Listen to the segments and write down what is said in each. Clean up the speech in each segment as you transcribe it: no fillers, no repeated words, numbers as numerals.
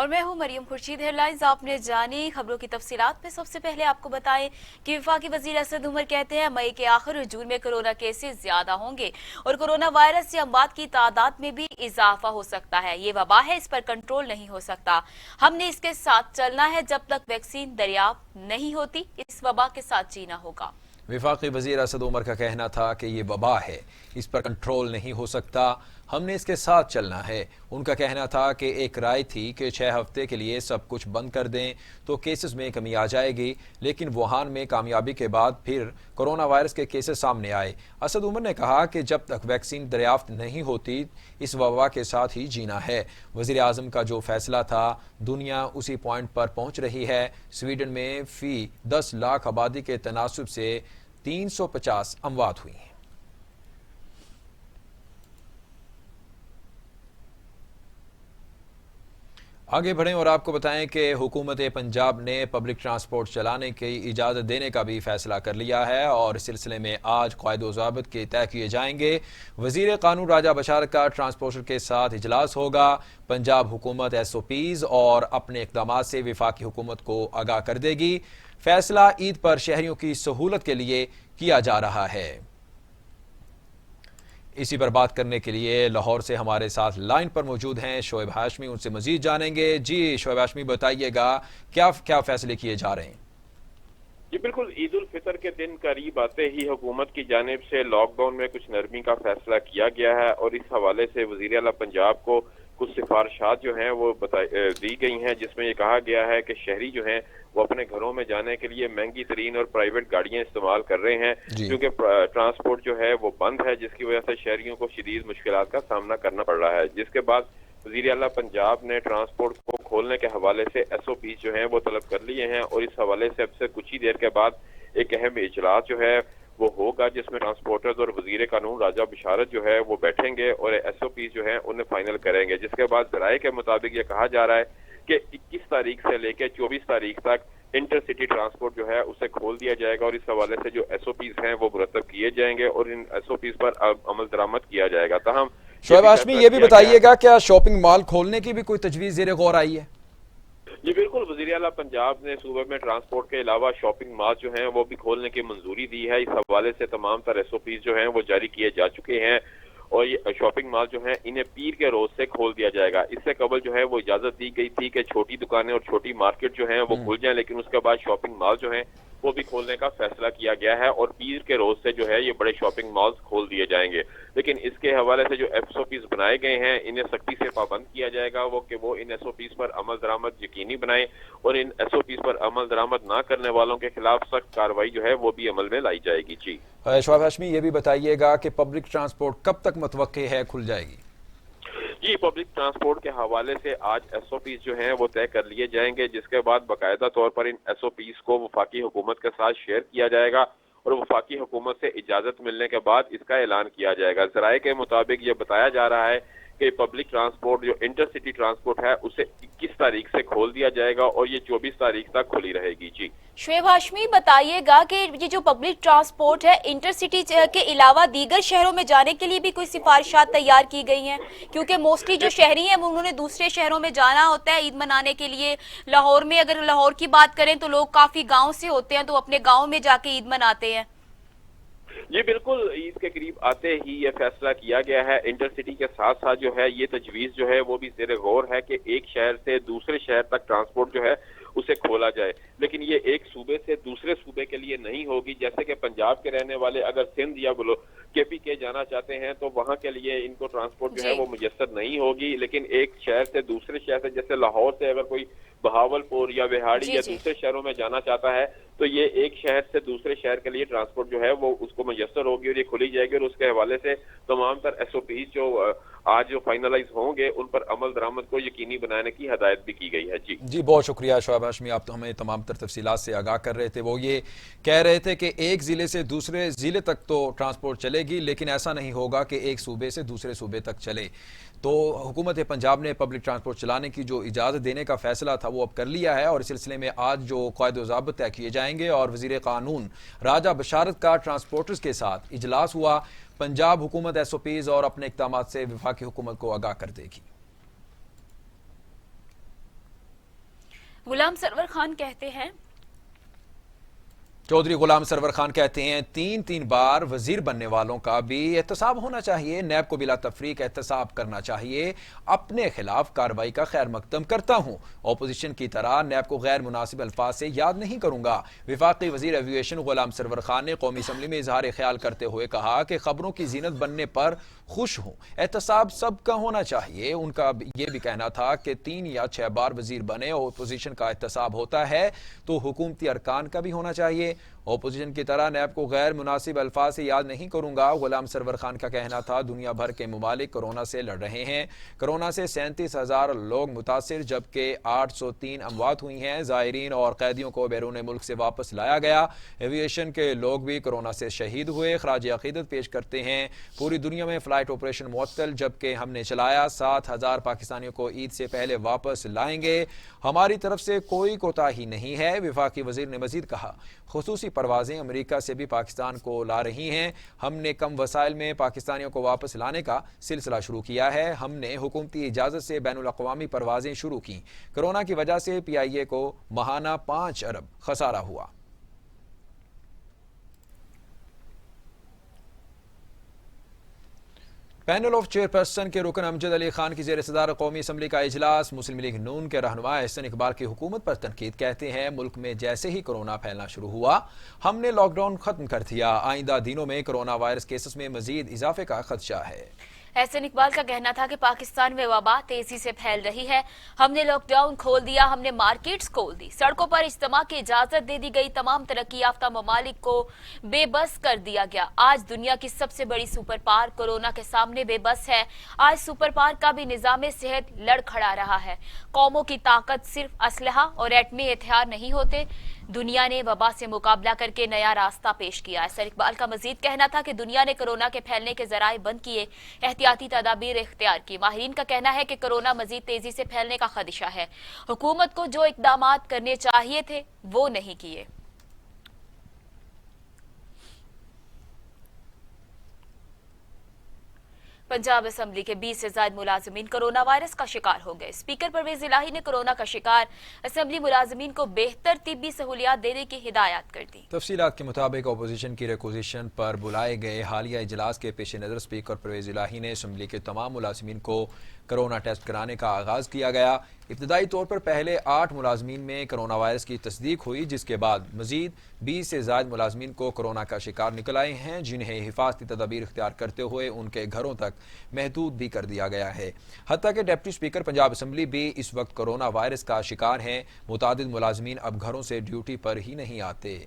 और मैं हूं मरियम खुर्शीद। हेडलाइंस आपने जानी, खबरों की तफसीलात में सबसे पहले आपको बताएं कि वफाकी वजीर असद उमर कहते हैं मई के आखिर और जून में कोरोना केसेस ज्यादा होंगे और कोरोना वायरस से अमवात की तादाद में भी इजाफा हो सकता है। ये वबा है, इस पर कंट्रोल नहीं हो सकता। हमने इसके साथ चलना है जब तक वैक्सीन दरियाफ्त नहीं होती। इस वबा के साथ जीना होगा। वफाकी वजीर असद उमर का कहना था कि ये वबा है, इस पर कंट्रोल नहीं हो सकता, हमने इसके साथ चलना है। उनका कहना था कि एक राय थी कि 6 हफ्ते के लिए सब कुछ बंद कर दें तो केसेस में कमी आ जाएगी, लेकिन वुहान में कामयाबी के बाद फिर कोरोना वायरस के केसेस सामने आए। असद उमर ने कहा कि जब तक वैक्सीन दरियाफ्त नहीं होती इस वबा के साथ ही जीना है। वजीर आजम का जो फैसला था, दुनिया उसी पॉइंट पर पहुंच रही है। स्वीडन में फी 10 लाख आबादी के तनासुब से 350 अमवात हुई हैं। आगे बढ़ें और आपको बताएं कि हुकूमत पंजाब ने पब्लिक ट्रांसपोर्ट चलाने की इजाज़त देने का भी फैसला कर लिया है और इस सिलसिले में आज क़ायद व ज़ाबित के तय किए जाएंगे। वज़ीर क़ानून राजा बशारत का ट्रांसपोर्टर के साथ इजलास होगा। पंजाब हुकूमत SOPs और अपने इक़दामात से वफाकी हुकूमत को आगाह कर देगी। फैसला ईद पर शहरियों की सहूलत के लिए किया जा रहा है। इसी पर बात करने के लिए लाहौर से हमारे साथ लाइन पर मौजूद हैं शोएब हाशमी, उनसे मजीद जानेंगे। जी शोएब हाशमी, बताइएगा क्या क्या फैसले किए जा रहे हैं? जी बिल्कुल, ईद उल फितर के दिन करीब आते ही हुकूमत की जानिब से लॉकडाउन में कुछ नरमी का फैसला किया गया है और इस हवाले से वज़ीर आला पंजाब को कुछ सिफारिशात जो हैं वो दी गई हैं, जिसमें ये कहा गया है कि शहरी जो हैं वो अपने घरों में जाने के लिए महंगी तरीन और प्राइवेट गाड़ियां इस्तेमाल कर रहे हैं, क्योंकि ट्रांसपोर्ट जो है वो बंद है, जिसकी वजह से शहरियों को शदीद मुश्किलात का सामना करना पड़ रहा है। जिसके बाद वज़ीर आला पंजाब ने ट्रांसपोर्ट को खोलने के हवाले से SOPs जो हैं वो तलब कर लिए हैं और इस हवाले से अब से कुछ ही देर के बाद एक अहम इजलास जो है वो होगा, जिसमें ट्रांसपोर्टर्स और वज़ीर कानून राजा बशारत जो है वो बैठेंगे और SOPs जो है उन्हें फाइनल करेंगे। जिसके बाद ज़राए के मुताबिक ये कहा जा रहा है कि 21 तारीख से लेकर 24 तारीख तक इंटरसिटी ट्रांसपोर्ट जो है उसे खोल दिया जाएगा और इस हवाले से जो SOPs हैं वो मुरतब किए जाएंगे और इन SOPs पर अमल दरामद किया जाएगा। ताहम शोएब हाशमी, ये भी बताइएगा क्या शॉपिंग मॉल खोलने की भी कोई तजवीज़ ज़ेरे गौर आई है? जी बिल्कुल, वज़ीर आला पंजाब ने सूबे में ट्रांसपोर्ट के अलावा शॉपिंग मॉल जो हैं वो भी खोलने की मंजूरी दी है। इस हवाले से तमाम तर SOPs जो हैं वो जारी किए जा चुके हैं और ये शॉपिंग मॉल जो हैं इन्हें पीर के रोज से खोल दिया जाएगा। इससे कबल जो है वो इजाजत दी गई थी कि छोटी दुकानें और छोटी मार्केट जो हैं वो खुल जाएं, लेकिन उसके बाद शॉपिंग मॉल जो हैं वो भी खोलने का फैसला किया गया है और पीर के रोज से जो है ये बड़े शॉपिंग मॉल्स खोल दिए जाएंगे। लेकिन इसके हवाले से जो SOPs बनाए गए हैं इन्हें सख्ती से पाबंद किया जाएगा वो इन SOPs पर अमल दरामद यकीनी बनाएं और इन SOPs पर अमल दरामद ना करने वालों के खिलाफ सख्त कार्रवाई जो है वो भी अमल में लाई जाएगी। जी शोएब हाशमी, ये भी बताइएगा कि पब्लिक ट्रांसपोर्ट कब तक मुतवक्के है खुल जाएगी? जी, पब्लिक ट्रांसपोर्ट के हवाले से आज SOPs जो हैं वो तय कर लिए जाएंगे, जिसके बाद बाकायदा तौर पर इन SOPs को वफाकी हुकूमत के साथ शेयर किया जाएगा और वफाकी हुकूमत से इजाजत मिलने के बाद इसका ऐलान किया जाएगा। ज़राए के मुताबिक ये बताया जा रहा है कि पब्लिक ट्रांसपोर्ट जो इंटरसिटी ट्रांसपोर्ट है उसे 21 तारीख से खोल दिया जाएगा और ये 24 तारीख तक खुली रहेगी। जी शोएब हाशमी, बताइएगा कि ये जो पब्लिक ट्रांसपोर्ट है इंटरसिटी के अलावा दीगर शहरों में जाने के लिए भी कोई सिफारिशात तैयार की गई हैं? क्योंकि मोस्टली जो शहरी हैं उन्होंने दूसरे शहरों में जाना होता है ईद मनाने के लिए। लाहौर में अगर लाहौर की बात करें तो लोग काफी गाँव से होते हैं, तो अपने गाँव में जाके ईद मनाते हैं। जी बिल्कुल, ईद के करीब आते ही ये फैसला किया गया है। इंटरसिटी के साथ साथ जो है ये तजवीज़ जो है वो भी ज़ेरे गौर है कि एक शहर से दूसरे शहर तक ट्रांसपोर्ट जो है उसे खोला जाए, लेकिन ये एक सूबे से दूसरे सूबे के लिए नहीं होगी। जैसे कि पंजाब के रहने वाले अगर सिंध या KPK जाना चाहते हैं तो वहां के लिए इनको ट्रांसपोर्ट जो है वो मुयस्सर नहीं होगी, लेकिन एक शहर से दूसरे शहर से, जैसे लाहौर से अगर कोई बहावलपुर या बिहाड़ी या दूसरे शहरों में जाना चाहता है तो ये एक शहर से दूसरे शहर के लिए ट्रांसपोर्ट जो है वो उसको मुयस्सर होगी और ये खुली जाएगी और उसके हवाले से तमाम तर SOPs जो आज जो फाइनलाइज होंगे उन पर अमल दरामद को यकीनी बनाने की हदायत भी की गई है। जी बहुत शुक्रिया शोएब हाशमी, आप तो हमें तमाम तर तफसीलात से आगाह कर रहे थे। वो ये कह रहे थे कि एक ज़िले से दूसरे ज़िले तक तो ट्रांसपोर्ट चलेगी, लेकिन ऐसा नहीं होगा कि एक सूबे से दूसरे सूबे तक चले। तो हुकूमत पंजाब ने पब्लिक ट्रांसपोर्ट चलाने की जो इजाज़त देने का फैसला था वो अब कर लिया है और इस सिलसिले में आज जो क़ायद व ज़ाबित तय किए जाएंगे और वज़ीर क़ानून राजा बशारत का ट्रांसपोर्टर्स के साथ इजलास हुआ। पंजाब हुकूमत SOPs और अपने इक़दामात से वफाकी हुकूमत को आगाह कर देगी। गुलाम सरवर खान कहते हैं, चौधरी गुलाम सरवर खान कहते हैं, तीन बार वजीर बनने वालों का भी एहतसाब होना चाहिए। नैब को बिला तफरीक एहतसाब करना चाहिए। अपने खिलाफ कार्रवाई का खैर मकदम करता हूं। अपोजिशन की तरह नैब को गैर मुनासिब अल्फाज से याद नहीं करूंगा। वफाकी वजीर एविएशन गुलाम सरवर खान ने कौमी असम्बली में इजहार ख्याल करते हुए कहा कि खबरों की जीनत बनने पर खुश हूं। एहतसाब सबका होना चाहिए। उनका यह भी कहना था कि 3 या 6 बार वजीर बने और अपोजिशन का एहतसाब होता है तो हुकूमती अरकान का भी होना चाहिए। अपोजिशन की तरह नैब को गैर मुनासिब अल्फाज से याद नहीं करूंगा। गुलाम सरवर खान का कहना था, दुनिया भर के मुमालिक कोरोना से लड़ रहे हैं। कोरोना से 37,000 लोग मुतासिर जबकि 803 अमवात हुई हैं। ज़ायरीन और कैदियों को बैरून मुल्क से वापस लाया गया। एविएशन के लोग भी कोरोना से शहीद हुए। खराज अकीदत पेश करते हैं। पूरी दुनिया में फ्लाइट ऑपरेशन मुअत्तल जबकि हमने चलाया। 7,000 पाकिस्तानियों को ईद से पहले वापस लाएंगे। हमारी तरफ से कोई कोताही नहीं है। वफाकी वजीर ने मजीद कहा, खुसूसी परवाजें अमेरिका से भी पाकिस्तान को ला रही हैं। हमने कम वसाइल में पाकिस्तानियों को वापस लाने का सिलसिला शुरू किया है। हमने हुकूमती इजाजत से बैनुल अक़वामी परवाजें शुरू की। कोरोना की वजह से PIA को माहाना 5 अरब खसारा हुआ। पैनल ऑफ चेयरपर्सन के रुकन अमजद अली खान की ज़ेर सदारत कौमी असम्बली का इजलास। मुस्लिम लीग नून के रहनुमा एहसन इकबाल की हुकूमत पर तनकीद। कहते हैं, मुल्क में जैसे ही कोरोना फैलना शुरू हुआ हमने लॉकडाउन खत्म कर दिया। आइंदा दिनों में कोरोना वायरस केसेस में मजीद इजाफे का खदशा है। एहसन इकबाल का कहना था कि पाकिस्तान में वबा तेजी से फैल रही है। हमने लॉकडाउन खोल दिया, हमने मार्केट्स खोल दी, सड़कों पर इज्तिमा की इजाजत दे दी गई। तमाम तरक्की याफ्ता ममालिक को बेबस कर दिया गया। आज दुनिया की सबसे बड़ी सुपर पावर कोरोना के सामने बेबस है। आज सुपर पावर का भी निजाम सेहत लड़ खड़ा रहा है। कौमों की ताकत सिर्फ असलहा और एटमी हथियार नहीं होते। दुनिया ने वबा से मुकाबला करके नया रास्ता पेश किया है। एहसन इकबाल का मजीद कहना था कि दुनिया ने कोरोना के फैलने के जराए बंद किए, एहतियाती तदाबीर इख्तियार की। माहिरीन का कहना है कि कोरोना मजीद तेजी से फैलने का खदशा है। हुकूमत को जो इकदामात करने चाहिए थे वो नहीं किए। पंजाब असम्बली के 20 से ज्यादा मुलाजमीन कोरोना वायरस का शिकार हो गए। स्पीकर परवेज इलाही ने कोरोना का शिकार असम्बली मुलाजमीन को बेहतर तिब्बी सहूलियात देने की हिदायत कर दी। तफसीलात के मुताबिक अपोजिशन की रिक्वेजिशन पर बुलाए गए हालिया इजलास के पेश नज़र स्पीकर परवेज इलाही ने असम्बली के तमाम मुलाजमीन को कोरोना टेस्ट कराने का आगाज किया गया। इब्तदाई तौर पर पहले 8 मुलाजमीन में कोरोना वायरस की तस्दीक हुई, जिसके बाद मजीद 20 से ज्यादा मुलाजमीन को कोरोना का शिकार निकल आए हैं, जिन्हें हिफाजती तदाबीर इख्तियार करते हुए उनके घरों तक महदूद भी कर दिया गया है। हत्ता कि डिप्टी स्पीकर पंजाब असम्बली भी इस वक्त कोरोना वायरस का शिकार हैं। मुतादिद मुलाजमीन अब घरों से ड्यूटी पर ही नहीं आते।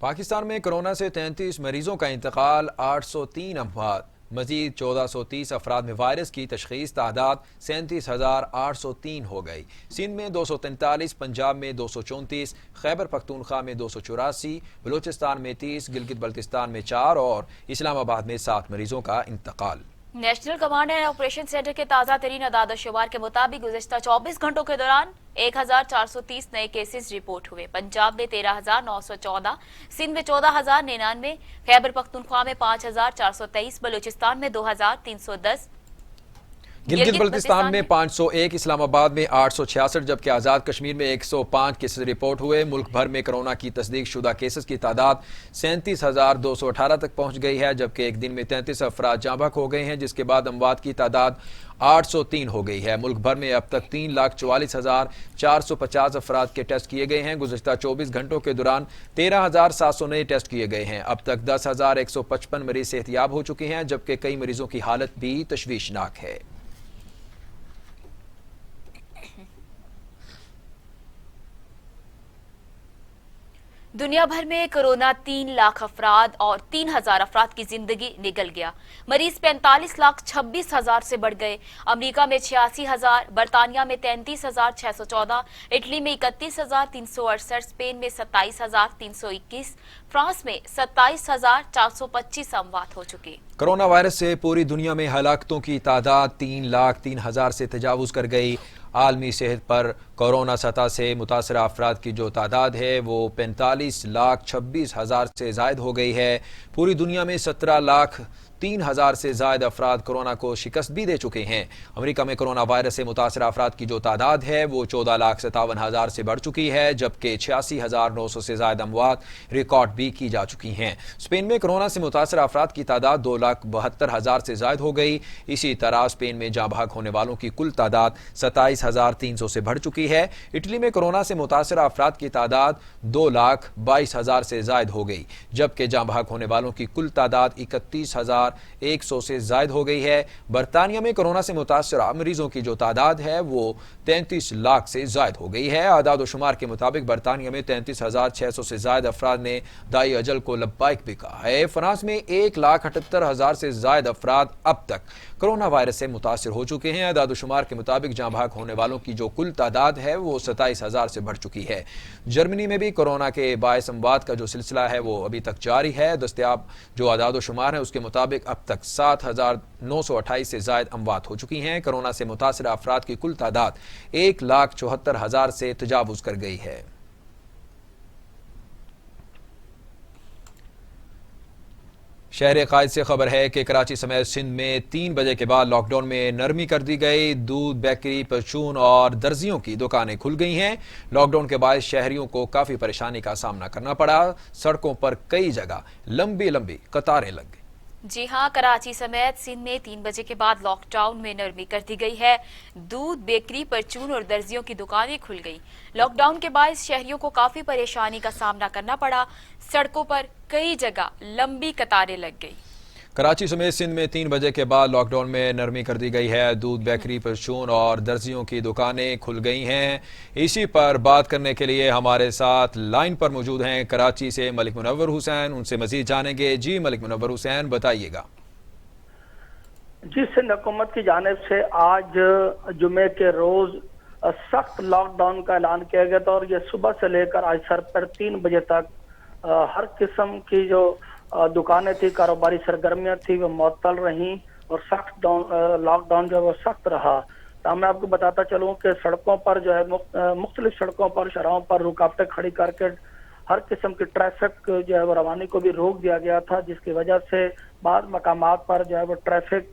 पाकिस्तान में कोरोना से 33 मरीजों का इंतकाल, 803 अमवात। मजीद 1430 अफराद में वायरस की तशखीस। तादाद 37,803 हो गई। सिंध में 243, पंजाब में 234, खैबर पख्तूनख्वा में 284, बलूचिस्तान में 30, गिलगित बल्तिस्तान में 4 और इस्लामाबाद में 7 मरीजों का इंतकाल। National command and operation centre के ताज़ा तरीन अदाद शुमार के मुताबिक गुज़िश्ता 24 घंटों के दौरान 1430 नए केसेस रिपोर्ट हुए। पंजाब में 13,914, सिंध में 14,099, खैबर पख्तूनख्वा में 5,423, बलूचिस्तान में 2,310, गिलगित बल्तिस्तान में 501, इस्लामाबाद में 866 जबकि आज़ाद कश्मीर में 105 केसेस रिपोर्ट हुए। मुल्क भर में कोरोना की तस्दीक शुदा केसेस की तादाद 37,218 तक पहुंच गई है, जबकि एक दिन में 33 अफराद जाँ बहक हो गए हैं, जिसके बाद अमवात की तादाद 803 हो गई है। मुल्क भर में अब तक 3,44,450 अफराद के टेस्ट किए गए हैं। गुज़िश्ता 24 घंटों के दौरान 13,700 नए टेस्ट किए गए हैं। अब तक 10,155 मरीज सेहतियाब हो चुके हैं, जबकि कई मरीजों की हालत भी तशवीशनाक है। दुनिया भर में कोरोना 3 लाख अफराद और 3,000 अफराद की जिंदगी निगल गया। मरीज 45,26,000 से बढ़ गए। अमेरिका में 86,000, बरतानिया में 33,614, इटली में 31,368, स्पेन में 27,321, फ्रांस में 27,425 अमवात हो चुकी। कोरोना वायरस से पूरी दुनिया में हलाकतों की तादाद 3,03,000 से तजावुज कर गई। आलमी सेहत पर कोरोना सतह से मुतासर अफराद की जो तादाद है वो 45,26,000 से ज़ायद हो गई है। पूरी दुनिया में 17,30,000 3,000 से ज्यादा अफराद कोरोना को शिकस्त भी दे चुके हैं। अमेरिका में कोरोना वायरस से मुतासर अफराद की जो तादाद है वो 14,57,000 से बढ़ चुकी है, जबकि 86,900 से ज्यादा अमवात रिकॉर्ड भी की जा चुकी हैं। स्पेन में कोरोना से मुतासर अफराद की तादाद 2,72,000 से ज्यादा हो गई। इसी तरह स्पेन में जाँ बहक होने वालों की कुल तादाद 27,300 से बढ़ चुकी है। इटली में कोरोना से मुतासर अफराद की तादाद 2,22,000 से ज्यादा हो गई, जबकि जाँ बहक होने वालों की कुल तादाद 31,100 से ज्यादा हो गई है। बरतानिया में कोरोना से मुतासर मरीजों की जो तादाद है वो 33 लाख से ज्यादा हो गई है। आदाद व शुमार के मुताबिक बरतानिया में 33,600 से ज्यादा अफराद ने दाई अजल को लब्बाइक भी कहा है। फ्रांस में 1,78,000 से ज्यादा अफराद अब तक कोरोना वायरस से मुतासर हो चुके हैं। आदाद व शुमार के मुताबिक जाँ बहक होने वालों की जो कुल तादाद है वो 27,000 से बढ़ चुकी है। जर्मनी में भी कोरोना के बायस अमवात का जो सिलसिला है वो अभी तक जारी है। दस्तयाब जो आदाद व शुमार है उसके मुताबिक अब तक 7,928 से ज्यादा अमवात हो चुकी हैं। कोरोना से मुतासर अफराद की कुल तादाद 1,74,000 से तजावुज कर गई है। शहर कायद से खबर है कि कराची समेत सिंध में 3 बजे के बाद लॉकडाउन में नरमी कर दी गई। दूध, बेकरी, परचून और दर्जियों की दुकानें खुल गई हैं। लॉकडाउन के बाद शहरियों को काफी परेशानी का सामना करना पड़ा। सड़कों पर कई जगह लंबी लंबी कतारें लग गई। जी हाँ, कराची समेत सिंध में 3 बजे के बाद लॉकडाउन में नरमी कर दी गई है। दूध, बेकरी, परचून और दर्जियों की दुकानें खुल गई। लॉकडाउन के बाद शहरियों को काफी परेशानी का सामना करना पड़ा। सड़कों पर कई जगह लंबी कतारें लग गई। कराची समेत सिंध में 3 बजे के बाद लॉकडाउन में नरमी कर दी गई है। दूध, बेकरी, परचून और दर्जियों की दुकानें खुल गई हैं। इसी पर बात करने के लिए हमारे साथ लाइन पर मौजूद हैं कराची से मलिक मुनव्वर हुसैन। उनसे मजीद जानेंगे। जी मलिक मुनव्वर हुसैन, बताइएगा। जी, सिंध हुकूमत की जानिब से आज जुमे के रोज सख्त लॉकडाउन का ऐलान किया गया था और ये सुबह से लेकर आज सर पर 3 बजे तक हर किस्म की जो दुकानें थी, कारोबारी सरगर्मियां थी, वो मुअत्तल रहीं और सख्त लॉकडाउन जो है वो सख्त रहा। तो मैं आपको बताता चलूं कि सड़कों पर जो है मुख्तलिफ सड़कों पर, शराहों पर रुकावटें खड़ी करके हर किस्म की ट्रैफिक जो है वो रवानी को भी रोक दिया गया था, जिसकी वजह से बाद मकामात पर जो है वो ट्रैफिक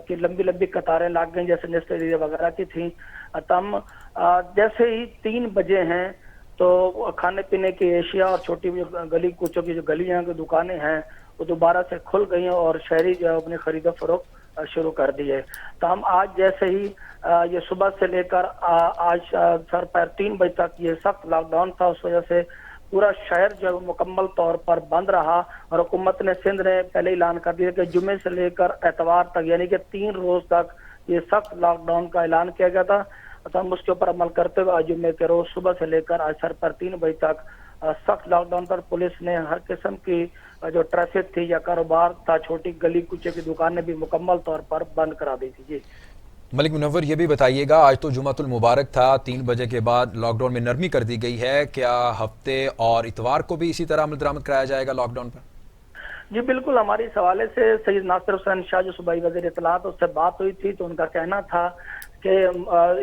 की लंबी लंबी कतारें लग गई, जैसे नेशनल एरिया वगैरह की थी। तम जैसे ही 3 बजे हैं तो खाने पीने की एशिया और छोटी गली कूचों की जो गलियां की दुकानें हैं वो दोबारा से खुल गई हैं और शहरी जो है अपनी खरीदो फरोख्त शुरू कर दी है। तो हम आज जैसे ही ये सुबह से लेकर आज सर पैर 3 बजे तक ये सख्त लॉकडाउन था, उस वजह से पूरा शहर जो है मुकम्मल तौर पर बंद रहा और हुकूमत ने सिंध ने पहले ऐलान कर दिया कि जुमे से लेकर एतवार तक यानी कि 3 रोज तक ये सख्त लॉकडाउन का ऐलान किया गया था। तो हम उसके ऊपर अमल करते हुए आज जुम्मे के रोज सुबह से लेकर आज सर पर 3 बजे तक सख्त लॉकडाउन पर पुलिस ने हर किस्म की जो ट्रैफिक थी या कारोबार था, छोटी गली कुचे की दुकानें भी मुकम्मल तौर पर बंद करा दी थी। जी मलिक मुनव्वर, ये भी बताइएगा, आज तो जुमातुल मुबारक था, 3 बजे के बाद लॉकडाउन में नरमी कर दी गई है। क्या हफ्ते और इतवार को भी इसी तरह अमल दरामद कराया जाएगा लॉकडाउन पर? जी बिल्कुल, हमारी इस हवाले से सैयद नासिर हुसैन शाह जो सूबाई वज़ीर इत्तलात, उससे बात हुई थी तो उनका कहना था कि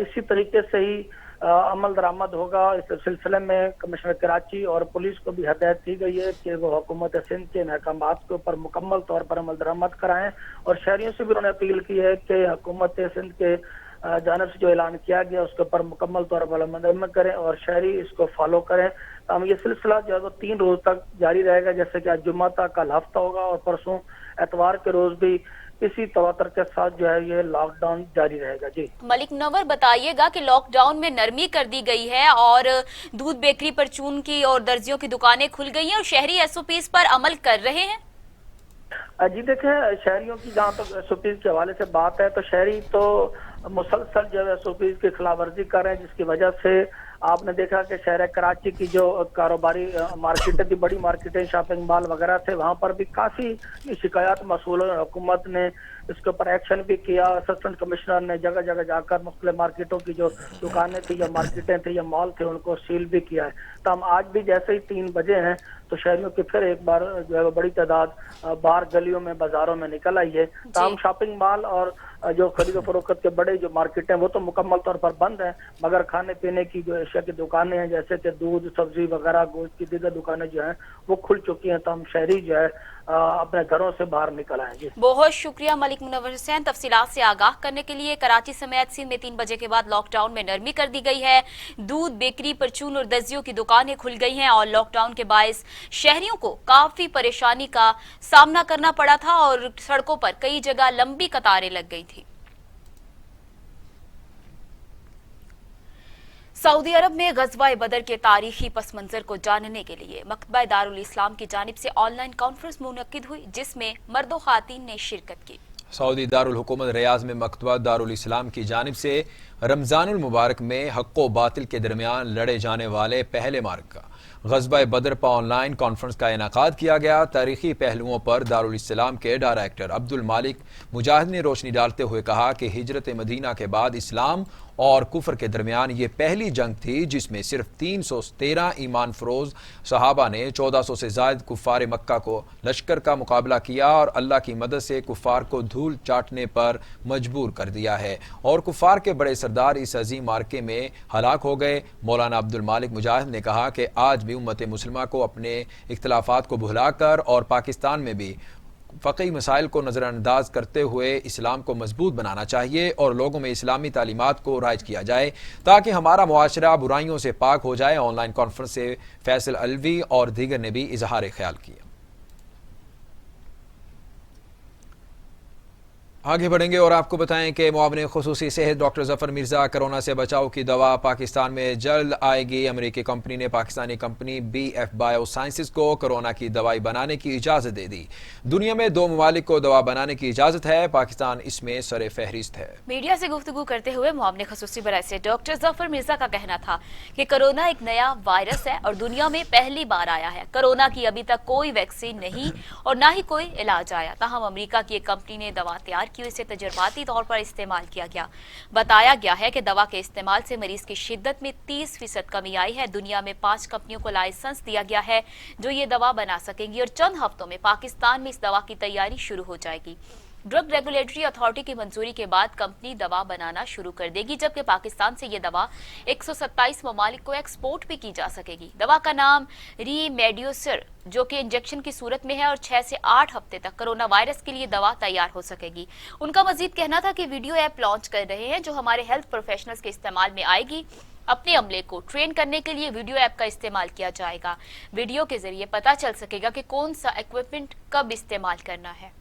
इसी तरीके से ही अमल दरामद होगा। इस सिलसिले में कमिश्नर कराची और पुलिस को भी हदायत दी गई है कि वो हुकूमत सिंध के महकमात के ऊपर मुकम्मल तौर पर अमल दरामद कराएं और शहरियों से भी उन्होंने अपील की है कि हुकूमत सिंध के जानिब से जो ऐलान किया गया उसके ऊपर मुकम्मल तौर पर अमल करें और शहरी इसको फॉलो करें। हम ये सिलसिला जो है वो 3 रोज तक जारी रहेगा, जैसे कि आज जुम्मा था, कल हफ्ता होगा और परसों एतवार के रोज भी इसी तवातर के साथ जो है ये लॉकडाउन जारी रहेगा। जी मलिक मुनव्वर, बताइएगा कि लॉकडाउन में नरमी कर दी गई है और दूध, बेकरी, परचून की और दर्जियों की दुकानें खुल गई हैं और शहरी SOPs पर अमल कर रहे हैं। जी देखें, शहरियों की जहाँ तक SOPs के हवाले से बात है तो शहरी तो मुसलसल जो है SOPs की खिलाफ वर्जी कर रहे हैं, जिसकी वजह से आपने देखा कि शहर कराची की जो कारोबारी मार्केटें थी, बड़ी मार्केटें, शॉपिंग मॉल वगैरह थे, वहाँ पर भी काफ़ी शिकायत मसूल है। हुकूमत ने इसके ऊपर एक्शन भी किया। असिस्टेंट कमिश्नर ने जगह जगह जाकर मुख्तलिफ मार्केटों की जो दुकानें थी या मार्केटें थी या मॉल थे उनको सील भी किया है। तो हम आज भी जैसे ही 3 बजे हैं तो शहरियों की फिर एक बार जो है बड़ी तादाद बाहर गलियों में, बाजारों में निकल आई है। तो हम शॉपिंग मॉल और जो खरीदो फरोख्त के बड़े वाले जो मार्केटें वो तो मुकम्मल तौर पर बंद हैं, मगर खाने पीने की जो एशिया की दुकानें हैं जैसे कि दूध, सब्जी वगैरह, गोश्त की दीगर दुकानें जो हैं वो खुल चुकी हैं। तो हम शहरी जो है अपने घरों से बाहर निकल आए। जी बहुत शुक्रिया मलिक मुनव्वर हुसैन, तफसीलात से आगाह करने के लिए। कराची समेत सिंध में 3 बजे के बाद लॉकडाउन में नरमी कर दी गई है। दूध, बेकरी, परचून और दर्जियों की दुकानें खुल गई हैं और लॉकडाउन के बायस शहरियों को काफी परेशानी का सामना करना पड़ा था और सड़कों पर कई जगह लंबी कतारें लग गई थी। सऊदी अरब में ग़ज़वा-ए बदर के तारीखी पस मंज़र को जानने के लिए मकतबा दारुल इस्लाम की जानिब से ऑनलाइन कॉन्फ्रेंस मुनक्किद हुई, जिसमें मर्द व ख़ातीन ने शिरकत की। सऊदी दारुल हुकूमत रियाज में मकतबा दारुल इस्लाम की जानिब से रमज़ानुल मुबारक में हक़ व बातिल के दरमियान लड़े जाने वाले पहले मार्का ग़ज़वा-ए बदर पर ऑनलाइन कॉन्फ्रेंस का इनेकाद किया गया। तारीखी पहलुओं पर दारुल इस्लाम के डायरेक्टर अब्दुल मालिक मुजाहिद ने रोशनी डालते हुए कहा कि हिजरत मदीना के बाद इस्लाम और कुफर के दरमियान ये पहली जंग थी जिसमें सिर्फ 313 ईमान फरोज सहाबा ने 1400 से ज़ायद कुफ़ार मक्का को लश्कर का मुकाबला किया और अल्लाह की मदद से कुफ़ार को धूल चाटने पर मजबूर कर दिया है और कुफ़ार के बड़े सरदार इस अजीम मार्के में हलाक हो गए। मौलाना अब्दुल मालिक मुजाहिद ने कहा कि आज भी उम्मत मुस्लिमा को अपने इख्तिलाफात को भुलाकर और पाकिस्तान में भी फ़क़ी मसाइल को नज़रअंदाज करते हुए इस्लाम को मजबूत बनाना चाहिए और लोगों में इस्लामी तालीमात को राइज किया जाए ताकि हमारा मुआशरा बुराइयों से पाक हो जाए। ऑनलाइन कॉन्फ्रेंस से फैसल अलवी और दीगर ने भी इजहार ख्याल किया। आगे बढ़ेंगे और आपको बताएं कि मुआविन खुसूसी सेहत डॉक्टर जफर मिर्जा कोरोना से बचाव की दवा पाकिस्तान में जल्द आएगी। अमेरिकी कंपनी ने पाकिस्तानी कंपनी BF बायोसाइंसेस को कोरोना की दवाई बनाने की इजाजत दे दी। दुनिया में 2 ममालिक को दवा बनाने की इजाजत है, पाकिस्तान इसमें सरे फहरिस्त है। मीडिया से गुफ्तगू करते हुए मुआविन खुसूसी बराए से डॉक्टर जफर मिर्जा का कहना था कि कोरोना एक नया वायरस है और दुनिया में पहली बार आया है। कोरोना की अभी तक कोई वैक्सीन नहीं और ना ही कोई इलाज आया। ताहम अमेरिका की एक कंपनी ने दवा तैयार की, इसे तजर्बाती तौर पर इस्तेमाल किया गया। बताया गया है कि दवा के इस्तेमाल से मरीज की शिद्दत में 30% कमी आई है। दुनिया में 5 कंपनियों को लाइसेंस दिया गया है जो ये दवा बना सकेंगी और चंद हफ्तों में पाकिस्तान में इस दवा की तैयारी शुरू हो जाएगी। ड्रग रेगुलेटरी अथॉरिटी की मंजूरी के बाद कंपनी दवा बनाना शुरू कर देगी, जबकि पाकिस्तान से ये दवा 127 ममालिक को एक्सपोर्ट भी की जा सकेगी। दवा का नाम रीमेडियोसर जो कि इंजेक्शन की सूरत में है और 6 से 8 हफ्ते तक कोरोना वायरस के लिए दवा तैयार हो सकेगी। उनका मजीद कहना था कि वीडियो ऐप लॉन्च कर रहे हैं जो हमारे हेल्थ प्रोफेशनल्स के इस्तेमाल में आएगी। अपने अमले को ट्रेन करने के लिए वीडियो ऐप का इस्तेमाल किया जाएगा। वीडियो के जरिए पता चल सकेगा कि कौन सा इक्विपमेंट कब इस्तेमाल करना है।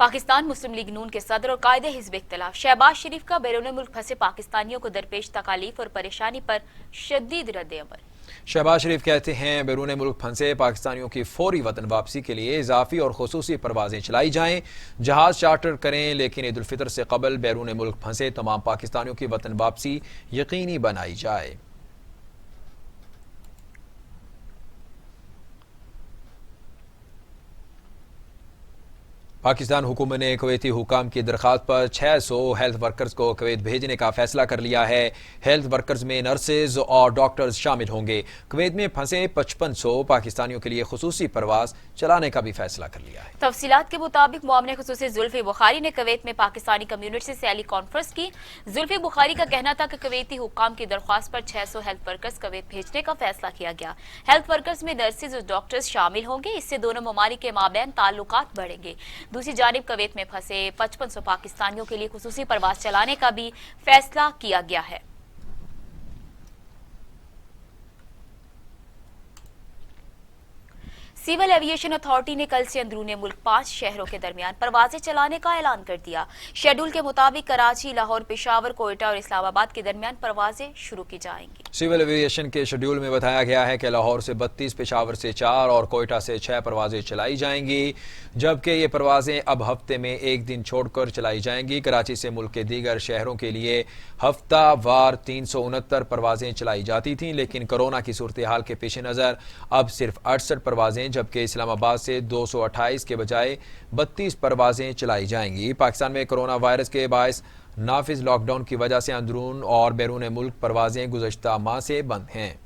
पाकिस्तान मुस्लिम लीग नून के सदर और कायदे हिज़्ब इख्तिलाफ शहबाज शरीफ का बैरून मुल्क फंसे पाकिस्तानियों को दरपेश तकालीफ और परेशानी पर शदीद रद्द-ए-अमल। शहबाज शरीफ कहते हैं बैरून मुल्क फंसे पाकिस्तानियों की फौरी वतन वापसी के लिए इजाफी और खुसूसी परवाजें चलाई जाएं, जहाज चार्टर करें, लेकिन ईद उल फितर से कबल बैरून मुल्क फंसे तमाम पाकिस्तानियों की वतन वापसी यकीनी बनाई जाए। पाकिस्तान हुकूमत ने कुवैती हुकाम की दरख्वास्त पर 600 हेल्थ वर्कर्स को कुवैत भेजने का फैसला कर लिया है। हेल्थ वर्कर्स में नर्सेज और डॉक्टर्स शामिल होंगे। कुवैत में फंसे 5500 पाकिस्तानियों के लिए खुसूसी परवाज चलाने का भी फैसला कर लिया है। तफसीलात के मुताबिक मुआविन खुसूसी जुल्फी बुखारी ने कुवैत में पाकिस्तानी कम्युनिटी से टेली कॉन्फ्रेंस की। जुल्फी बुखारी का कहना था कि कुवैती हुकाम की दरख्वास्त पर 600 हेल्थ वर्कर्स कुवैत भेजने का फैसला किया गया। हेल्थ वर्कर्स में नर्सेज और डॉक्टर्स शामिल होंगे। इससे दोनों ममालिक के माबैन ताल्लुकात बढ़ेंगे। दूसरी जानिब कुवैत में फंसे 5500 पाकिस्तानियों के लिए खुसूसी परवाज चलाने का भी फैसला किया गया है। सिविल एविएशन अथॉरिटी ने कल से अंदरूनी मुल्क 5 शहरों के दरमियान परवाजें चलाने का ऐलान कर दिया। शेड्यूल के मुताबिक कराची, लाहौर, पेशावर, कोयटा और इस्लामाबाद के दरमियान परवाजें शुरू की जाएंगी। सिविल एविएशन के शेड्यूल में बताया गया है कि लाहौर से 32, पेशावर से 4 और कोयटा से 6 परवाजें चलाई जाएंगी, जबकि ये परवाजें अब हफ्ते में 1 दिन छोड़कर चलाई जाएंगी। कराची से मुल्क के दीगर शहरों के लिए हफ्तावार 369 परवाजें चलाई जाती थीं, लेकिन कोरोना की सूरत हाल के पेश नज़र अब सिर्फ 68 परवाजें, जबकि इस्लामाबाद से 228 के बजाय 32 परवाजें चलाई जाएंगी। पाकिस्तान में कोरोना वायरस के बायस नाफिज लॉकडाउन की वजह से अंदरून और बैरून मुल्क परवाजें गुज़श्ता माह से बंद हैं।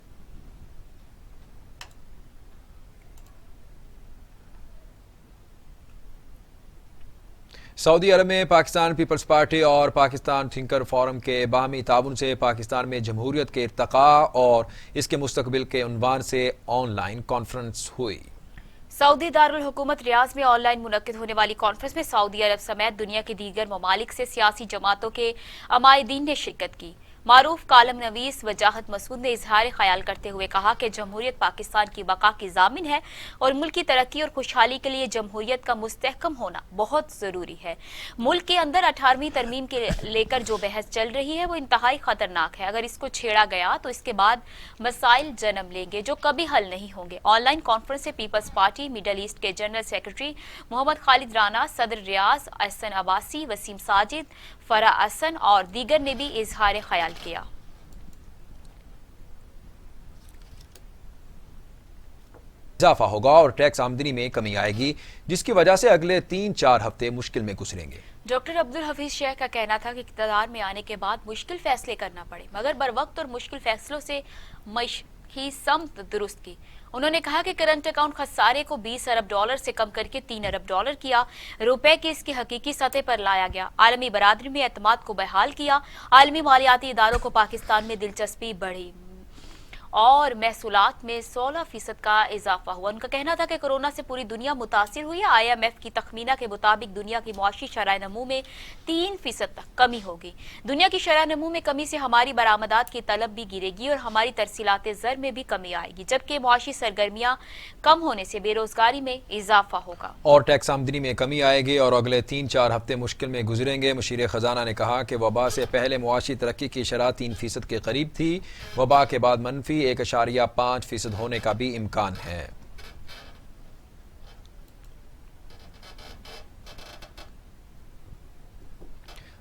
सऊदी अरब में पाकिस्तान पीपल्स पार्टी और पाकिस्तान थिंकर फोरम के बाहमी ताउन से पाकिस्तान में जमहूरियत के इर्तका और इसके मुस्तकबिल के उन्वान से ऑनलाइन कॉन्फ्रेंस हुई। सऊदी दारुल हुकूमत रियाज में ऑनलाइन मुनक्किद होने वाली कॉन्फ्रेंस में सऊदी अरब समेत दुनिया के दीगर ममालिक से सियासी जमातों के अमायदीन ने शिरकत की। मारूफ कालम नवीस वजाहत मसूद ने इजहार ख्याल करते हुए कहा कि जमहूरियत पाकिस्तान की बका की जामिन है और मुल्क की तरक्की और खुशहाली के लिए जमहूरियत का मुस्तहकम होना बहुत जरूरी है। मुल्क के अंदर 18वीं तरमीम के लेकर जो बहस चल रही है वो इंतहाई खतरनाक है। अगर इसको छेड़ा गया तो इसके बाद मसाइल जन्म लेंगे जो कभी हल नहीं होंगे। ऑनलाइन कॉन्फ्रेंस से पीपल्स पार्टी मिडल ईस्ट के जनरल सेक्रेटरी मोहम्मद खालिद राना, सदर रियाज अहसन अब्बासी, वसीम साजिद, फरा अहसन और दीगर ने भी इजहार ख्याल किया। इजाफा होगा और टैक्स आमदनी में कमी आएगी, जिसकी वजह से अगले 3-4 हफ्ते मुश्किल में गुजरेंगे। डॉक्टर अब्दुल हफीज शेख का कहना था कि इक़्तिदार में आने के बाद मुश्किल फैसले करना पड़े, मगर बरवक्त और मुश्किल फैसलों से मईशती समत दुरुस्त की। उन्होंने कहा कि करंट अकाउंट खसारे को 20 अरब डॉलर से कम करके 3 अरब डॉलर किया, रुपए की इसकी हकीकी सतह पर लाया गया, आलमी बरादरी में एतमाद को बहाल किया, आलमी मालियाती इदारों को पाकिस्तान में दिलचस्पी बढ़ी और महसूलात में 16% का इजाफा हुआ। उनका कहना था कि कोरोना से पूरी दुनिया मुतासिर हुई है। IMF की तखमीना के मुताबिक दुनिया की मुआशी शरह नमू में 3% तक कमी होगी। दुनिया की शरह नमू में कमी से हमारी बरामदात की तलब भी गिरेगी और हमारी तरसीलात ज़र में भी कमी आएगी, जबकि मुआशी सरगर्मियां कम होने से बेरोजगारी में इजाफा होगा और टैक्स आमदनी में कमी आएगी और अगले 3-4 हफ्ते मुश्किल में गुजरेंगे। मुशीर खजाना ने कहा कि वबा से पहले मुआशी तरक्की की शरह 3% के करीब थी, वबा के बाद मनफी 1.5% होने का भी इम्कान है।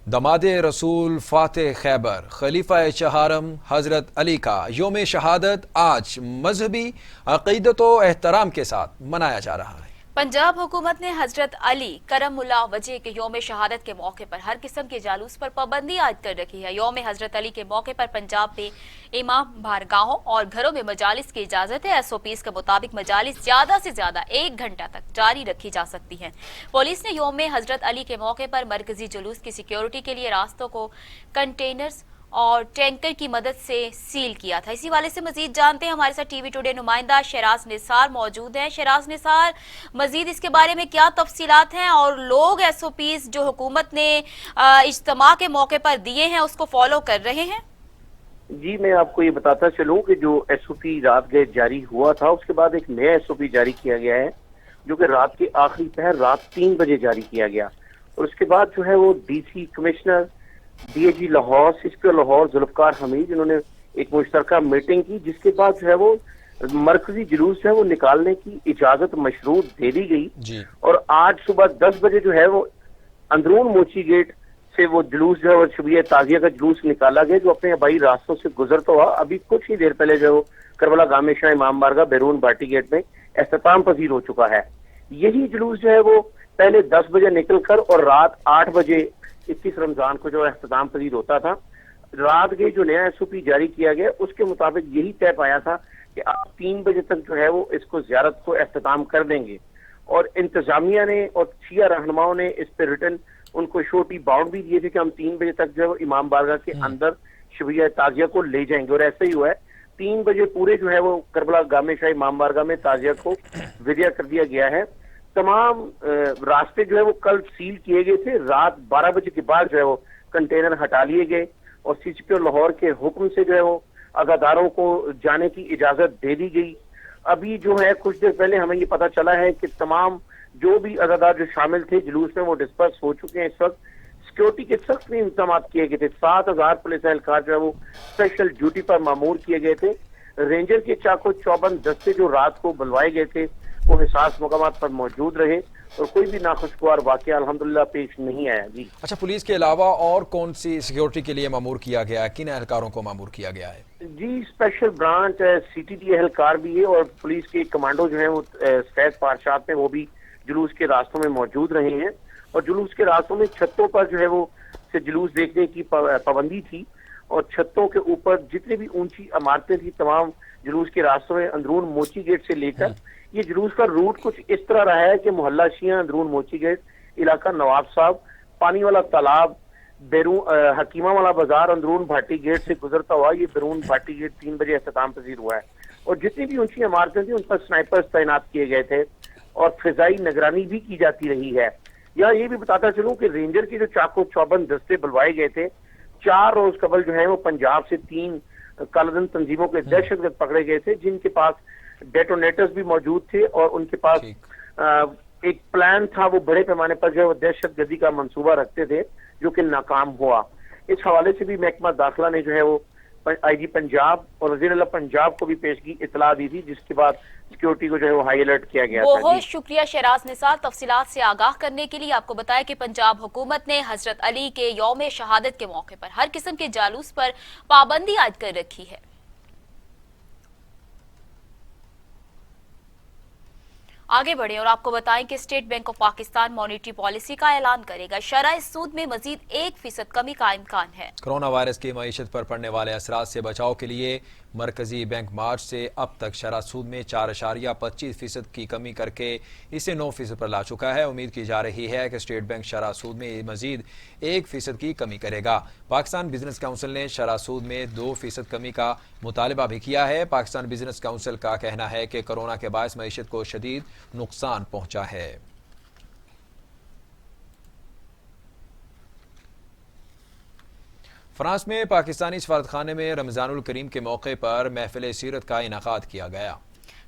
दमादे रसूल फातेह खैबर खलीफा चहारम हजरत अली का यौम शहादत आज मजहबी अकीदत व एहतराम के साथ मनाया जा रहा है। पंजाब हुकूमत ने हजरत अली करमुल्लाह वजह के यौम शहादत के मौके पर हर किस्म के जालूस पर पाबंदी आयद कर रखी है। यौम हजरत अली के मौके पर पंजाब में इमाम बारगाहों और घरों में मजालिस की इजाजत है। SOPs के मुताबिक मजालिस ज्यादा से ज्यादा 1 घंटा तक जारी रखी जा सकती है। पुलिस ने यौम हजरत अली के मौके पर मरकजी जुलूस की सिक्योरिटी के लिए रास्तों को कंटेनर्स और टैंकर की मदद से सील किया था। इसी वाले से मजीद जानते हैं, हमारे साथ टीवी टुडे नुमाइंदा शहराज निसार मौजूद है। शहराज निसार, मजीद इसके बारे में क्या तफसीलात हैं और लोग SOPs जो हुकूमत ने इज्तिमा के मौके पर दिए हैं उसको फॉलो कर रहे हैं? जी, मैं आपको ये बताता चलूं कि जो SOP रात गए जारी हुआ था, उसके बाद एक नया SOP जारी किया गया है जो कि रात के आखिरी पहर रात 3 बजे जारी किया गया और उसके बाद जो है वो DC commissioner, DIG Lahore, CSP Lahore Zulfiqar Hameed, इन्होंने एक मुश्तरका मीटिंग की, जिसके बाद जो है वो मरकजी जुलूस है वो निकालने की इजाजत मशरूत दे दी गई और आज सुबह 10 बजे जो है वो अंदरून मोची गेट से वो जुलूस जो है वो शबीह ताजिया का जुलूस निकाला गया, जो अपने आबाई रास्तों से गुजरता हुआ अभी कुछ ही देर पहले जो करबला गामे शाह इमाम बारगाह बैरून बाटी गेट में इख्तिताम पजीर हो चुका है। यही जुलूस जो है वो पहले 10 बजे निकल कर और रात 8 बजे 21 रमजान को जो इख्तिताम पजीर होता था। रात के जो नया SOP जारी किया गया उसके मुताबिक यही तय पाया था कि आप 3 बजे तक जो है वो इसको ज़ियारत को इख्तिताम कर देंगे और इंतजामिया ने और शिया रहनुमाओं ने इस पर रिटर्न उनको छोटी बाउंड भी दिए थे कि हम 3 बजे तक जो है वो इमाम बारगाह के अंदर शबीह ताजिया को ले जाएंगे और ऐसा ही हुआ है। 3 बजे पूरे जो है वो करबला गामे शाह इमाम बारगाह में ताजिया को विदा कर दिया गया है। तमाम रास्ते जो है वो कल सील किए गए थे। रात 12 बजे के बाद जो है वो कंटेनर हटा लिए गए और CSP लाहौर के हुक्म से जो है वो अज़ादारों को जाने की इजाजत दे दी गई। अभी जो है कुछ देर पहले हमें ये पता चला है कि तमाम जो भी अज़ादार जो शामिल थे जुलूस में वो डिस्पर्स हो चुके हैं। इस वक्त सिक्योरिटी के सख्त इंतजाम किए गए थे। 7000 पुलिस एहलकार जो है वो स्पेशल ड्यूटी पर मामूर किए गए थे। रेंजर के चाको चौबंद दस्ते जो रात को बुलवाए गए थे वो हिसास मकामात पर मौजूद रहे और कोई भी नाखुशगवार वाकया अल्हम्दुलिल्लाह पेश नहीं आया। जी अच्छा, पुलिस के अलावा और कौन सी सिक्योरिटी के लिए मामूर किया गया है? किन एहलकारों को मामूर किया गया है? जी, स्पेशल ब्रांच CTD एहलकार भी है और पुलिस के कमांडो जो है वो सफेद पारशात में वो भी जुलूस के रास्तों में मौजूद रहे हैं और जुलूस के रास्तों में छतों पर जो है वो से जुलूस देखने की पाबंदी थी और छतों के ऊपर जितनी भी ऊंची इमारतें थी तमाम जुलूस के रास्तों में अंदरून मोची गेट से लेकर ये जुलूस का रूट कुछ इस तरह रहा है कि मोहल्ला शिया, अंदरून मोची गेट, علاقہ نواب صاحب، پانی والا تالاب، حکیمہ والا بازار اندرون بھاٹی گیٹ سے گزرتا ہوا یہ بیرون بھاٹی گیٹ 3 بجے اختتام پذیر ہوا ہے، اور جتنی بھی اونچی عمارتیں تھیں ان پر سنائپرز تعینات کیے گئے تھے اور فضائی نگرانی بھی کی جاتی رہی ہے۔ یا یہ بھی بتاتا چلوں کہ رینجر کے جو چاقو چوبند دستے بلوائے گئے تھے، 4 روز قبل جو ہے وہ پنجاب سے 3 کالعدم تنظیموں کے دہشت گرد پکڑے گئے تھے، جن کے پاس ڈیٹونیٹرز بھی موجود تھے اور ان کے پاس ایک پلان تھا، وہ بڑے پیمانے پر جو ہے وہ دہشت گردی کا منصوبہ رکھتے تھے جو کہ ناکام ہوا۔ اس حوالے سے بھی محکمہ داخلہ نے جو ہے وہ آئی جی پنجاب اور وزیر اعلیٰ پنجاب کو بھی پیشگی اطلاع دی تھی، جس کے بعد سیکیورٹی کو جو ہے وہ ہائی الرٹ کیا گیا تھا۔ بہت شکریہ شہراز نثار تفصیلات سے آگاہ کرنے کے لیے۔ آپ کو بتایا کہ پنجاب حکومت نے حضرت علی کے یوم شہادت کے موقع پر ہر قسم کے جالوس پر پابندی عائد کر رکھی ہے۔ آگے بڑھیں اور آپ کو بتائیں کہ state bank of Pakistan monetary policy کا اعلان کرے گا، شرح سود میں مزید 1% کمی کا امکان ہے۔ کرونا وائرس کی معیشت پر پڑنے والے اثرات سے بچاؤ کے لیے مرکزی بینک مارچ سے اب تک شرح سود میں 4.25% کی کمی کر کے اسے 9% پر لا چکا ہے۔ امید کی جا رہی ہے کہ اسٹیٹ بینک شرح سود میں مزید 1% کی کمی کرے گا۔ پاکستان بزنس کونسل نے شرح سود میں 2% کمی کا مطالبہ بھی کیا ہے۔ پاکستان بزنس کونسل کا کہنا ہے کہ کورونا کے باعث معیشت کو شدید نقصان پہنچا ہے۔ فرانس میں پاکستانی سفارتخانے میں رمضان الکریم کے موقع پر محفل سیرت کا انعقاد کیا گیا۔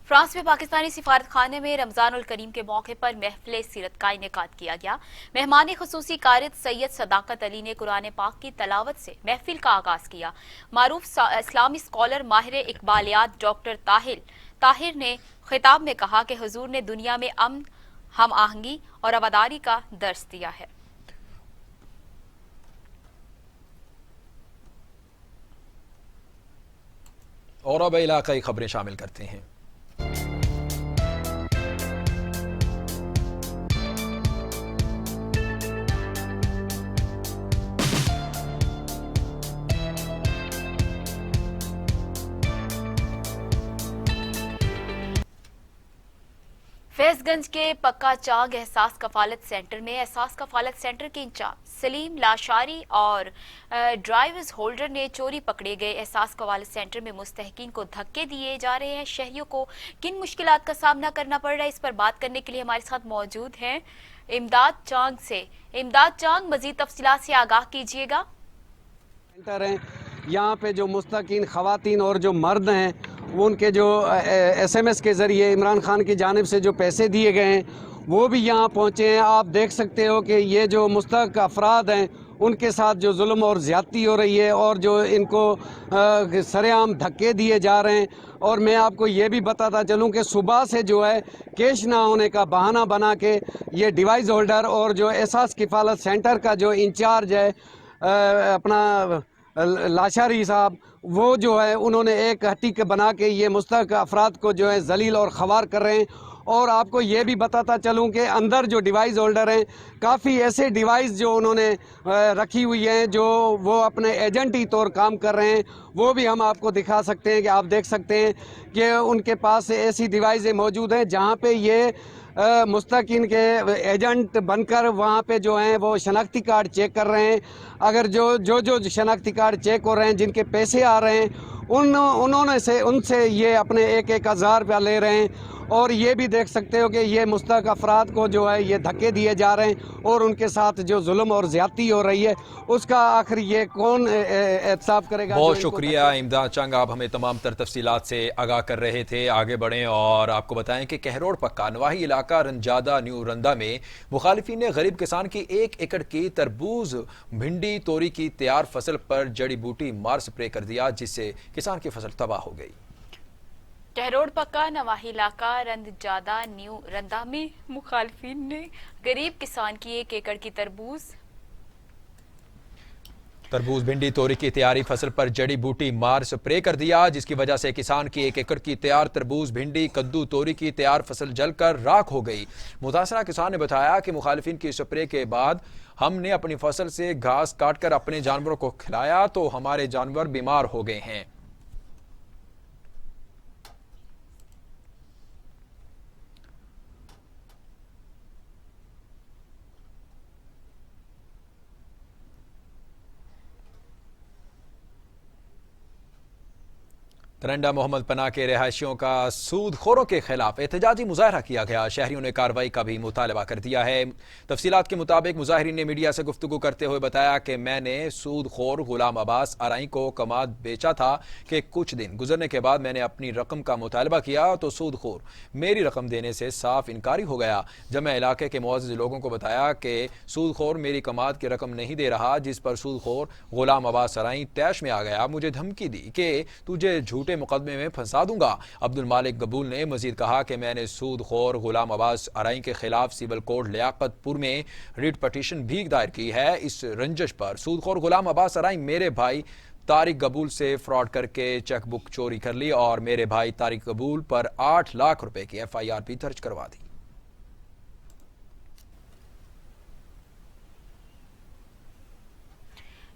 فرانس میں پاکستانی سفارتخانے میں رمضان الکریم کے موقع پر محفل سیرت کا انعقاد کیا گیا۔ مہمان خصوصی قارئ سید صداقت علی نے قرآن پاک کی تلاوت سے محفل کا آغاز کیا۔ معروف اسلامی اسکالر ماہر اقبالیات ڈاکٹر طاہر نے خطاب میں کہا کہ حضور نے دنیا میں امن، ہم آہنگی اور رواداری کا درس دیا ہے۔ اور اب علاقائی خبریں شامل کرتے ہیں۔ فیض گنج کے پکا چانگ احساس کفالت سینٹر میں احساس کفالت سینٹر کے انچارج سلیم لاشاری اور ڈرائیورز ہولڈر نے چوری پکڑے گئے احساس کفالت سینٹر میں مستحقین کو دھکے دیے جا رہے ہیں۔ شہریوں کو کن مشکلات کا سامنا کرنا پڑ رہا ہے، اس پر بات کرنے کے لیے ہمارے ساتھ موجود ہیں امداد چانگ سے۔ امداد چانگ، مزید تفصیلات سے آگاہ کیجیے گا۔ سینٹر ہیں یہاں پہ جو مستحقین خواتین اور جو مرد ہیں ان کے جو ایس ایم ایس کے ذریعے عمران خان کی جانب سے جو پیسے دیے گئے ہیں وہ بھی یہاں پہنچے ہیں۔ آپ دیکھ سکتے ہو کہ یہ جو مستحق افراد ہیں ان کے ساتھ جو ظلم اور زیادتی ہو رہی ہے اور جو ان کو سرے عام دھکے دیے جا رہے ہیں۔ اور میں آپ کو یہ بھی بتاتا چلوں کہ صبح سے جو ہے کیش نہ ہونے کا بہانہ بنا کے یہ ڈیوائس ہولڈر اور جو احساس کفالت سینٹر کا جو انچارج ہے اپنا لاشاری صاحب، وہ جو ہے انہوں نے ایک ہٹی کے بنا کے یہ مستحق افراد کو جو ہے ذلیل اور خوار کر رہے ہیں۔ اور آپ کو یہ بھی بتاتا چلوں کہ اندر جو ڈیوائس ہولڈر ہیں کافی ایسے ڈیوائس جو انہوں نے رکھی ہوئی ہیں جو وہ اپنے ایجنٹی طور کام کر رہے ہیں، وہ بھی ہم آپ کو دکھا سکتے ہیں کہ آپ دیکھ سکتے ہیں کہ ان کے پاس ایسی ڈیوائسیں موجود ہیں جہاں پہ یہ مستحقین کے ایجنٹ بن کر وہاں پہ جو ہیں وہ شناختی کارڈ چیک کر رہے ہیں۔ اگر جو شناختی کارڈ چیک ہو رہے ہیں، جن کے پیسے آ رہے ہیں، ان سے یہ اپنے 1,000 روپیہ لے رہے ہیں۔ اور یہ بھی دیکھ سکتے ہو کہ یہ مستحق افراد کو جو ہے یہ دھکے دیے جا رہے ہیں اور ان کے ساتھ جو ظلم اور زیادتی ہو رہی ہے اس کا آخر یہ کون احتساب کرے گا؟ بہت شکریہ امداد چنگ، آپ ہمیں تمام تر تفصیلات سے آگاہ کر رہے تھے۔ آگے بڑھیں اور آپ کو بتائیں کہ کہروڑ پکا نواحی علاقہ رنجادہ نیو رندا میں مخالفین نے غریب کسان کی 1 ایکڑ کی تربوز، بھنڈی، توری کی تیار فصل پر جڑی بوٹی مار سپرے کر دیا، جس سے کسان کی فصل تباہ ہو گئی۔ کہروڑ پکا نواحی علاقہ رنجادہ نیو رندا میں مخالفین نے غریب کسان کی 1 ایکڑ کی تربوز، بھنڈی، توری کی تیاری فصل پر جڑی بوٹی مار سپرے کر دیا، جس کی وجہ سے کسان کی 1 ایکڑ کی تیار تربوز، بھنڈی، کدو، توری کی تیار فصل جل کر راکھ ہو گئی۔ متاثرہ کسان نے بتایا کہ مخالفین کی سپرے کے بعد ہم نے اپنی فصل سے گھاس کاٹ کر اپنے جانوروں کو کھلایا تو ہمارے جانور بیمار ہو گئے ہیں۔ ترنڈا محمد پناہ کے رہائشیوں کا سود خوروں کے خلاف احتجاجی مظاہرہ کیا گیا. شہریوں نے کارروائی کا بھی مطالبہ کر دیا ہے. تفصیلات کے مطابق مظاہرین نے میڈیا سے گفتگو کرتے ہوئے بتایا کہ میں نے سود خور غلام عباس ارائیں کو کماد بیچا تھا کہ کچھ دن گزرنے کے بعد میں نے اپنی رقم کا مطالبہ کیا تو سود خور میری رقم دینے سے صاف انکاری ہو گیا. جب میں علاقے کے معزز لوگوں کو بتایا کہ سود خور میری کماد کی رقم نہیں دے رہا, جس پر سود خور غلام عباس ارائیں طیش میں آ گیا, مجھے دھمکی دی کہ تجھے جھوٹے مقدمے میں پھنسا دوں گا. عبد المالک قبول نے مزید کہا کہ میں نے سود خور غلام عباس ارائیں کے خلاف سول کوڈ لیاقت پور میں ریٹ پٹیشن بھی دائر کی ہے. اس رنجش پر سود خور غلام عباس ارائیں میرے بھائی طارق قبول سے فراڈ کر کے چیک بک چوری کر لی اور میرے بھائی طارق قبول پر 8 لاکھ روپے کی FIR بھی درج کروا دی.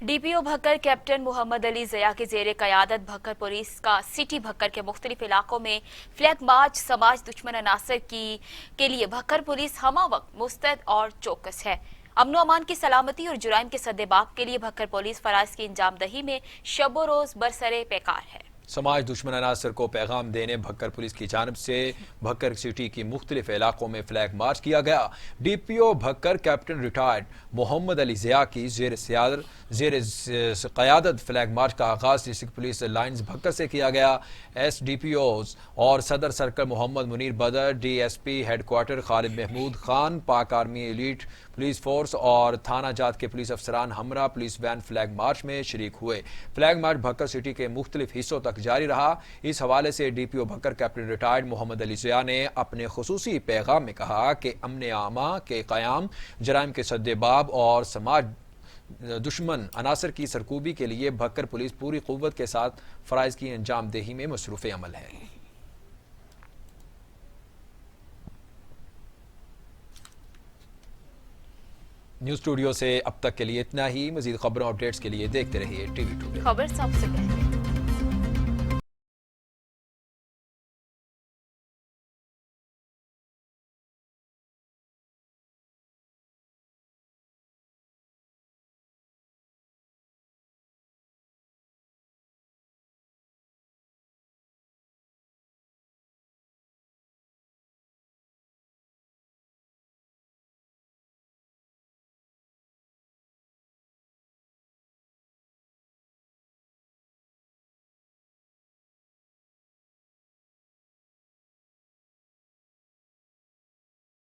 DPO بھکر کیپٹن محمد علی ضیاء کی زیر قیادت بھکر پولیس کا سٹی بھکر کے مختلف علاقوں میں فلیگ مارچ سماج دشمن عناصر کے لیے بھکر پولیس ہمہ وقت مستعد اور چوکس ہے. امن و امان کی سلامتی اور جرائم کے سدباب کے لیے بھکر پولیس فرائض کی انجام دہی میں شب و روز برسرے پیکار ہے. سماج دشمن عناصر کو پیغام دینے بھکر پولیس کی جانب سے بھکر سٹی کی مختلف علاقوں میں فلیگ مارچ کیا گیا. DPO بھکر کیپٹن ریٹائرڈ محمد علی ضیاء کی زیر قیادت فلیگ مارچ کا آغاز ڈسٹرکٹ پولیس لائنز بھکر سے کیا گیا. SDPOs اور صدر سرکل محمد منیر بدر, DSP ہیڈ کوارٹر خالد محمود خان, پاک آرمی ایلیٹ پولیس فورس اور تھانہ جات کے پولیس افسران ہمراہ پولیس وین فلیگ مارچ میں شریک ہوئے. فلیگ مارچ بھکر سٹی کے مختلف حصوں تک جاری رہا. اس حوالے سے DPO بھکر کیپٹن ریٹائرڈ محمد علی ضیاء نے اپنے خصوصی پیغام میں کہا کہ امن عامہ کے قیام, جرائم کے سدباب اور سماج دشمن عناصر کی سرکوبی کے لیے بھکر پولیس پوری قوت کے ساتھ فرائض کی انجام دہی میں مصروف عمل ہے. نیوز اسٹوڈیو سے اب تک کے لیے اتنا ہی. مزید خبروں اپڈیٹس کے لیے دیکھتے رہیے TV ٹوڈے. خبر سب سے پہلے.